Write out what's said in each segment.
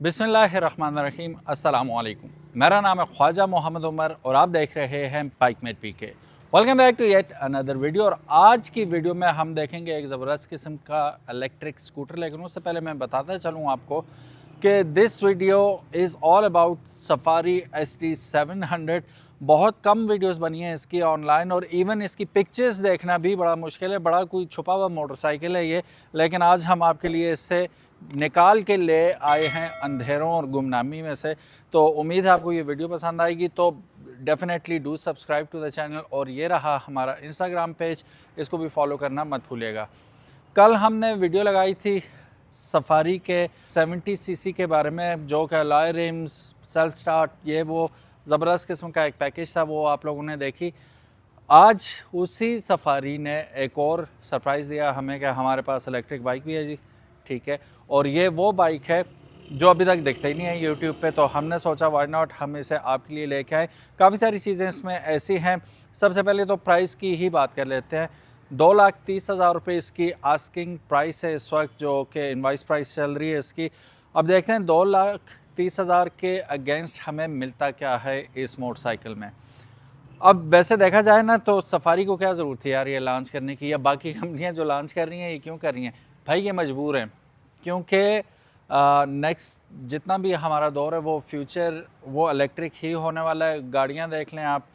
बिस्मिल्लाहिर्रहमानिर्रहीम अस्सलामुअलैकुम। मेरा नाम है ख्वाजा मोहम्मद उमर और आप देख रहे हैं Bikemate PK. Welcome back to yet another video. और आज की वीडियो में हम देखेंगे एक ज़बरदस्त किस्म का इलेक्ट्रिक स्कूटर। लेकिन उससे पहले मैं बताता चलूँ आपको कि this video is all about safari ST700। बहुत कम वीडियोस बनी हैं इसकी ऑनलाइन, और इवन इसकी पिक्चर्स देखना भी बड़ा मुश्किल है। बड़ा कोई छुपा हुआ मोटरसाइकिल है ये, लेकिन आज हम आपके लिए इससे निकाल के ले आए हैं अंधेरों और गुमनामी में से। तो उम्मीद है आपको ये वीडियो पसंद आएगी। तो definitely do subscribe to the channel. और ये रहा हमारा इंस्टाग्राम पेज, इसको भी फॉलो करना मत भूलिएगा। कल हमने वीडियो लगाई थी सफारी के 70 सीसी के बारे में, जो कि अलॉय रिम्स, सेल्फ स्टार्ट, ये वो ज़बरदस्त किस्म का एक पैकेज था, वो आप लोगों ने देखी। आज उसी सफारी ने एक और सरप्राइज़ दिया हमें कि हमारे पास इलेक्ट्रिक बाइक भी है जी। ठीक है, और ये वो बाइक है जो अभी तक दिखते ही नहीं है यूट्यूब पे। तो हमने सोचा व्हाई नॉट हम इसे आपके लिए लेके आए। काफ़ी सारी चीज़ें इसमें ऐसी हैं। सबसे पहले तो प्राइस की ही बात कर लेते हैं। 2,30,000 रुपये इसकी आस्किंग प्राइस है इस वक्त, जो कि इनवाइस प्राइस चल रही है इसकी। अब देखते हैं 2,30,000 के अगेंस्ट हमें मिलता क्या है इस मोटरसाइकिल में। अब वैसे देखा जाए ना, तो सफारी को क्या ज़रूरत थी यार ये लॉन्च करने की, या बाकी कंपनियां जो लॉन्च कर रही हैं ये क्यों कर रही हैं भाई? ये मजबूर हैं, क्योंकि नेक्स्ट जितना भी हमारा दौर है वो फ्यूचर वो इलेक्ट्रिक ही होने वाला है। गाड़ियां देख लें आप,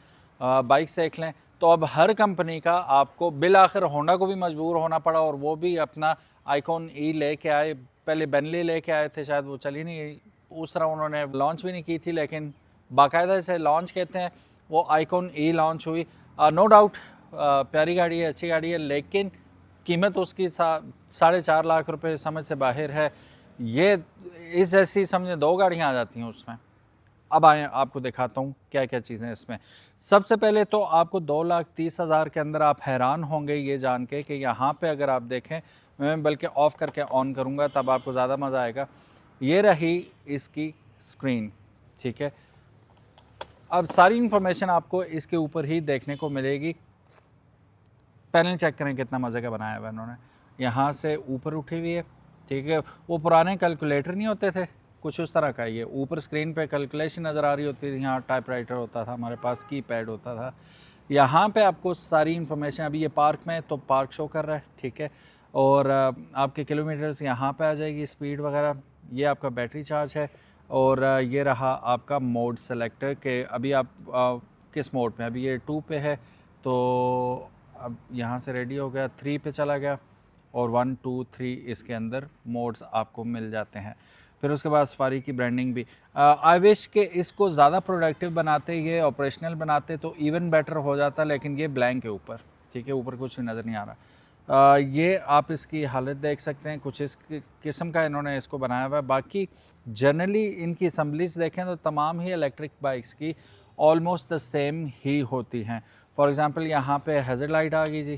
बाइक्स देख लें, तो अब हर कंपनी का आपको बिल आखिर होंडा को भी मजबूर होना पड़ा, और वो भी अपना आइकॉन ई लेके आए। पहले बेनली लेके आए थे, शायद वो चली नहीं, उस तरह उन्होंने लॉन्च भी नहीं की थी, लेकिन बाकायदा से लॉन्च कहते हैं वो आइकॉन ई लॉन्च हुई। नो डाउट प्यारी गाड़ी है, अच्छी गाड़ी है, लेकिन कीमत उसकी 4.5 लाख रुपए समझ से बाहर है। ये इस ऐसी समझे 2 गाड़ियाँ आ जाती हैं उसमें। अब आए आपको दिखाता हूँ क्या क्या चीज़ें इसमें। सबसे पहले तो आपको 2,30,000 के अंदर आप हैरान होंगे ये जान के कि यहाँ पे अगर आप देखें, मैं बल्कि ऑफ़ करके ऑन करूँगा तब आपको ज़्यादा मज़ा आएगा। ये रही इसकी स्क्रीन, ठीक है। अब सारी इन्फॉर्मेशन आपको इसके ऊपर ही देखने को मिलेगी। पैनल चेक करें कितना मज़े का बनाया हुआ है इन्होंने। यहाँ से ऊपर उठी हुई है, ठीक है। वो पुराने कैलकुलेटर नहीं होते थे, कुछ उस तरह का ये ऊपर स्क्रीन पे कैलकुलेशन नज़र आ रही होती थी। यहाँ टाइपराइटर होता था, हमारे पास कीपैड होता था। यहाँ पे आपको सारी इन्फॉर्मेशन, अभी ये पार्क में तो पार्क शो कर रहा है, ठीक है। और आपके किलोमीटर्स यहाँ पे आ जाएगी, स्पीड वगैरह। ये आपका बैटरी चार्ज है, और ये रहा आपका मोड सेलेक्टर के अभी आप किस मोड पे, अभी ये 2 पे है, तो अब यहाँ से रेडी हो गया, 3 पे चला गया, और 1 2 3 इसके अंदर मोड्स आपको मिल जाते हैं। फिर उसके बाद सफारी की ब्रांडिंग भी आई विश के इसको ज़्यादा प्रोडक्टिव बनाते, ये ऑपरेशनल बनाते तो इवन बेटर हो जाता, लेकिन ये ब्लैंक है ऊपर, ठीक है, ऊपर कुछ भी नज़र नहीं आ रहा। ये आप इसकी हालत देख सकते हैं, कुछ इस किस्म का इन्होंने इसको बनाया हुआ है। बाकी जनरली इनकी असम्बलीज देखें तो तमाम ही इलेक्ट्रिक बाइक्स की ऑलमोस्ट द सेम ही होती हैं। फॉर एग्ज़ाम्पल यहाँ पे हैज़र्ड लाइट आ गई जी,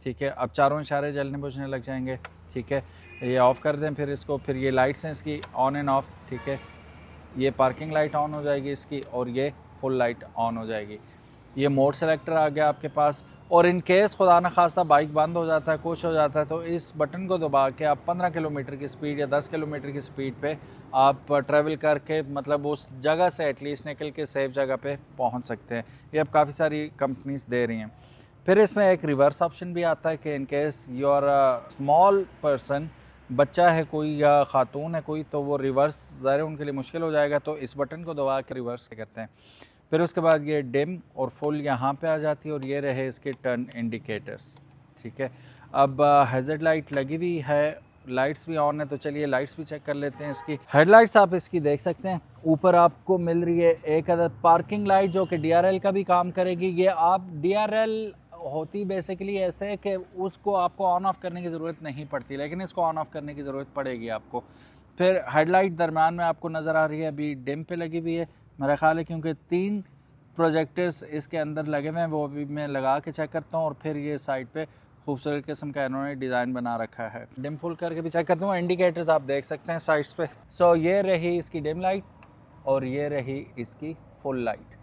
ठीक है। अब चारों इशारे जलने बुझने लग जाएंगे, ठीक है। ये ऑफ़ कर दें फिर इसको, फिर ये लाइट्स हैं इसकी ऑन एंड ऑफ, ठीक है। ये पार्किंग लाइट ऑन हो जाएगी इसकी, और ये फुल लाइट ऑन हो जाएगी। ये मोड सेलेक्टर आ गया आपके पास। और इन केस खुदा न खास्ता बाइक बंद हो जाता है, कुछ हो जाता है, तो इस बटन को दबा के आप 15 किलोमीटर की स्पीड या 10 किलोमीटर की स्पीड पे आप ट्रैवल करके, मतलब उस जगह से एटलीस्ट निकल के सेफ जगह पे पहुंच सकते हैं। ये अब काफ़ी सारी कंपनीज दे रही हैं। फिर इसमें एक रिवर्स ऑप्शन भी आता है कि in case you are a small person, बच्चा है कोई या ख़ातून है कोई, तो वो रिवर्स ज़ाहिर उनके लिए मुश्किल हो जाएगा, तो इस बटन को दबा के रिवर्स करते हैं। फिर उसके बाद ये डिम और फुल यहाँ पे आ जाती है, और ये रहे इसके टर्न इंडिकेटर्स, ठीक है। अब हैज़र्ड लाइट लगी हुई है, लाइट्स भी ऑन है, तो चलिए लाइट्स भी चेक कर लेते हैं इसकी। हेडलाइट्स आप इसकी देख सकते हैं, ऊपर आपको मिल रही है एक अदद पार्किंग लाइट जो कि DRL का भी काम करेगी। ये आप DRL होती बेसिकली ऐसे कि उसको आपको ऑन ऑफ करने की ज़रूरत नहीं पड़ती, लेकिन इसको ऑन ऑफ करने की ज़रूरत पड़ेगी आपको। फिर हेडलाइट दरम्यान में आपको नज़र आ रही है, अभी डिम पे लगी हुई है मेरा ख्याल है, क्योंकि 3 प्रोजेक्टर्स इसके अंदर लगे हुए हैं, वो अभी मैं लगा के चेक करता हूँ। और फिर ये साइड पे खूबसूरत किस्म का इन्होंने डिज़ाइन बना रखा है। डिम फुल करके भी चेक करता हूँ, इंडिकेटर्स आप देख सकते हैं साइड्स पे। सो ये रही इसकी डिम लाइट, और ये रही इसकी फुल लाइट।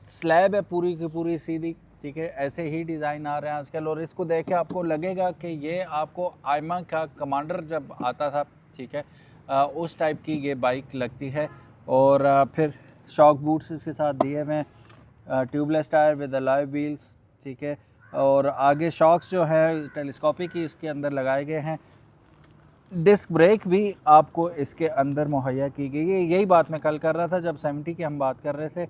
स्लैब है पूरी की पूरी सीधी, ठीक है। ऐसे ही डिज़ाइन आ रहे हैं आजकल, और इसको देख के आपको लगेगा कि ये आपको आयमा का कमांडर जब आता था, ठीक है, उस टाइप की ये बाइक लगती है। और फिर शॉक बूट्स इसके साथ दिए हुए हैं, tubeless tyre with alloy wheels, ठीक है। और आगे शॉक्स जो है टेलीस्कोपिक ही इसके अंदर लगाए गए हैं। डिस्क ब्रेक भी आपको इसके अंदर मुहैया की गई है। यही बात मैं कल कर रहा था जब 70 की हम बात कर रहे थे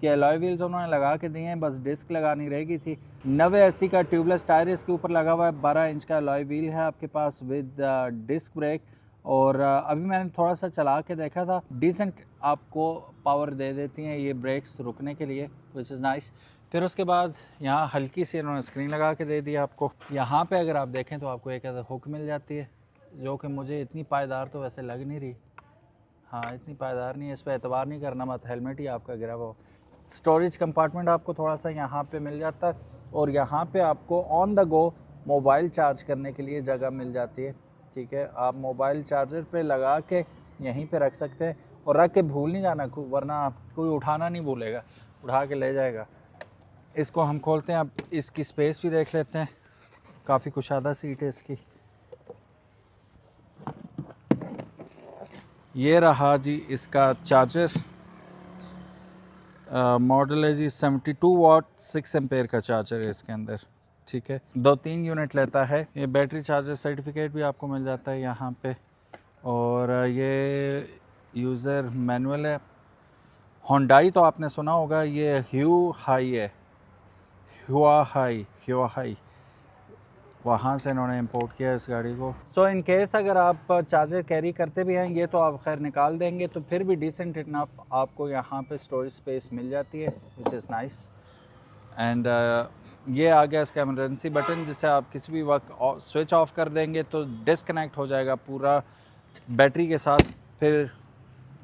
कि अलॉय व्हील्स उन्होंने लगा के दिए हैं, बस डिस्क लगानी रह गई थी। 90-80 का ट्यूबलेस टायर इसके ऊपर लगा हुआ है, 12 इंच का अलॉय व्हील है आपके पास विद डिस्क ब्रेक। और अभी मैंने थोड़ा सा चला के देखा था, डिसेंट आपको पावर दे देती हैं ये ब्रेक्स रुकने के लिए, विच इज़ नाइस। फिर उसके बाद यहाँ हल्की सी इन्होंने स्क्रीन लगा के दे दी आपको। यहाँ पे अगर आप देखें तो आपको एक हुक मिल जाती है, जो कि मुझे इतनी पायदार तो वैसे लग नहीं रही। हाँ, इतनी पायदार नहीं है, इस पर एतबार नहीं करना मत, हेलमेट ही आपका गिरा हुआ। स्टोरेज कंपार्टमेंट आपको थोड़ा सा यहाँ पे मिल जाता है और यहाँ पे आपको on the go mobile charge करने के लिए जगह मिल जाती है, ठीक है। आप मोबाइल चार्जर पे लगा के यहीं पे रख सकते हैं और रख के भूल नहीं जाना, वरना कोई उठाना नहीं भूलेगा, उठा के ले जाएगा। इसको हम खोलते हैं, अब इसकी स्पेस भी देख लेते हैं, काफ़ी कुशादा सीट है इसकी। ये रहा जी इसका चार्जर, मॉडल है जी 72 वाट 6 एम्पेयर का चार्जर है इसके अंदर, ठीक है। 2-3 यूनिट लेता है। ये बैटरी चार्जर सर्टिफिकेट भी आपको मिल जाता है यहाँ पे। और ये यूज़र मैनुअल है। होंडाई तो आपने सुना होगा, ये ह्यूहाई है, ह्यूहाई वहाँ से इन्होंने इंपोर्ट किया इस गाड़ी को। सो इन केस अगर आप चार्जर कैरी करते भी हैं, ये तो आप खैर निकाल देंगे, तो फिर भी डिसेंट इनफ आपको यहाँ पे स्टोरेज स्पेस मिल जाती है, विच इज़ नाइस। एंड ये आ गया इसका एमरजेंसी बटन, जिससे आप किसी भी वक्त स्विच ऑफ कर देंगे तो डिस्कनेक्ट हो जाएगा पूरा बैटरी के साथ, फिर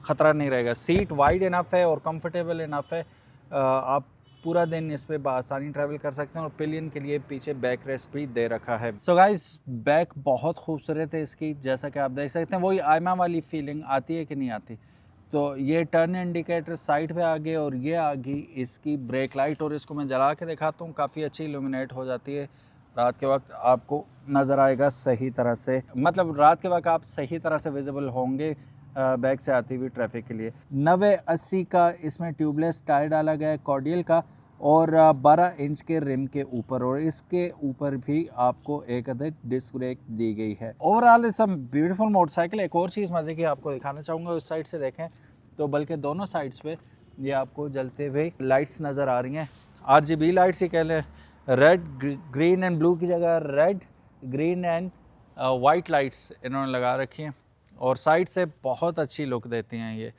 ख़तरा नहीं रहेगा। सीट वाइड इनफ है और कंफर्टेबल इनफ है, आप पूरा दिन इस पे आसानी ट्रैवल कर सकते हैं। और पिलियन के लिए पीछे बैक रेस्ट भी दे रखा है। सो गाइस, बैक बहुत खूबसूरत है इसकी, जैसा कि आप देख सकते हैं। वही आयमा वाली फीलिंग आती है कि नहीं आती। तो ये टर्न इंडिकेटर साइड पे आ गए और ये आ गई इसकी ब्रेक लाइट, और इसको मैं जला के दिखाता हूँ, काफ़ी अच्छी इल्यूमिनेट हो जाती है। रात के वक्त आपको नज़र आएगा सही तरह से, मतलब रात के वक्त आप सही तरह से विजिबल होंगे बैक से आती हुई ट्रैफिक के लिए। 90-80 का इसमें ट्यूबलेस टायर डाला गया है कॉर्डियल का, और 12 इंच के रिम के ऊपर, और इसके ऊपर भी आपको एक अदद डिस्क ब्रेक दी गई है। Overall it's a beautiful motorcycle. एक और चीज़ मज़े की आपको दिखाना चाहूँगा, उस साइड से देखें तो बल्कि दोनों साइड्स पे ये आपको जलते हुए लाइट्स नज़र आ रही हैं। RGB लाइट्स ही कह लें, रेड ग्रीन एंड ब्लू की जगह red green and white lights इन्होंने लगा रखी हैं, और साइड से बहुत अच्छी लुक देती हैं ये।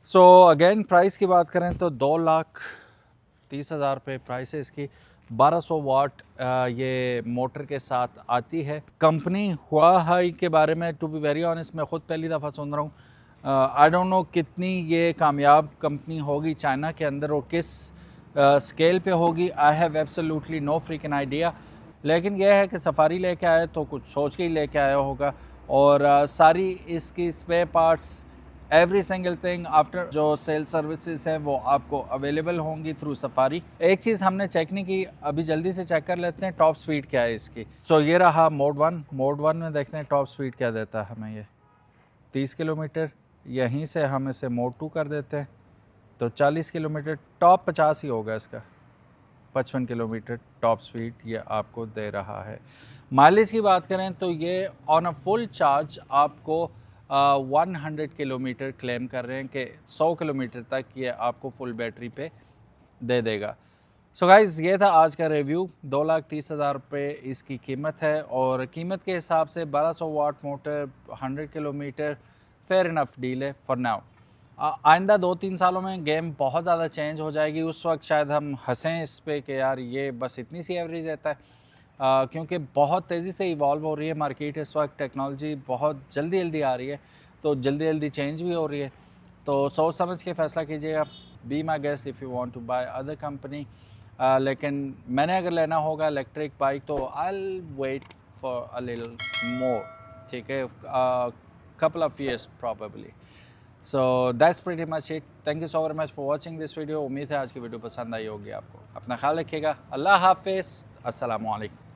सो अगेन प्राइस की बात करें तो 2,30,000 रुपये प्राइस है इसकी। 1200 वाट ये मोटर के साथ आती है। कंपनी हुआहाई के बारे में टू बी वेरी ऑनेस्ट मैं ख़ुद पहली दफ़ा सुन रहा हूँ। आई डोंट नो कितनी ये कामयाब कंपनी होगी चाइना के अंदर और किस स्केल पे होगी। I have absolutely no freaking idea. लेकिन यह है कि सफारी लेके आए तो कुछ सोच के ही लेके आया होगा, और सारी इसकी spare parts every single thing after जो सेल सर्विसेज हैं वो आपको अवेलेबल होंगी थ्रू सफारी। एक चीज़ हमने चेक नहीं की, अभी जल्दी से चेक कर लेते हैं टॉप स्पीड क्या है इसकी। सो ये रहा मोड 1। मोड 1 में देखते हैं टॉप स्पीड क्या देता है हमें। ये 30 किलोमीटर। यहीं से हम इसे मोड 2 कर देते हैं तो 40 किलोमीटर। टॉप 50 ही होगा इसका, 55 किलोमीटर टॉप स्पीड ये आपको दे रहा है। माइलेज की बात करें तो ये ऑन अ फुल चार्ज आपको 100 किलोमीटर क्लेम कर रहे हैं कि 100 किलोमीटर तक ये आपको फुल बैटरी पे दे देगा। सो गाइज़, ये था आज का रिव्यू। 2,30,000 रुपये इसकी कीमत है, और कीमत के हिसाब से 1200 watt motor 100 kilometre fair enough deal है फॉर नाउ। आइंदा 2-3 सालों में गेम बहुत ज़्यादा चेंज हो जाएगी, उस वक्त शायद हम हंसें इस पे कि यार ये बस इतनी सी एवरेज देता है, क्योंकि बहुत तेज़ी से इवॉल्व हो रही है मार्केट इस वक्त। टेक्नोलॉजी बहुत जल्दी आ रही है, तो जल्दी चेंज भी हो रही है। तो सोच समझ के फ़ैसला कीजिएगा। Be my guest if you want to buy other company. लेकिन मैंने अगर लेना होगा इलेक्ट्रिक बाइक तो I will wait for a little more, ठीक है, couple of years probably. So that's pretty much it. Thank you so very much for watching this video. उम्मीद है आज की वीडियो पसंद आई होगी आपको। अपना ख्याल रखिएगा। अल्लाह हाफिज़। अस्सलामु अलैकुम।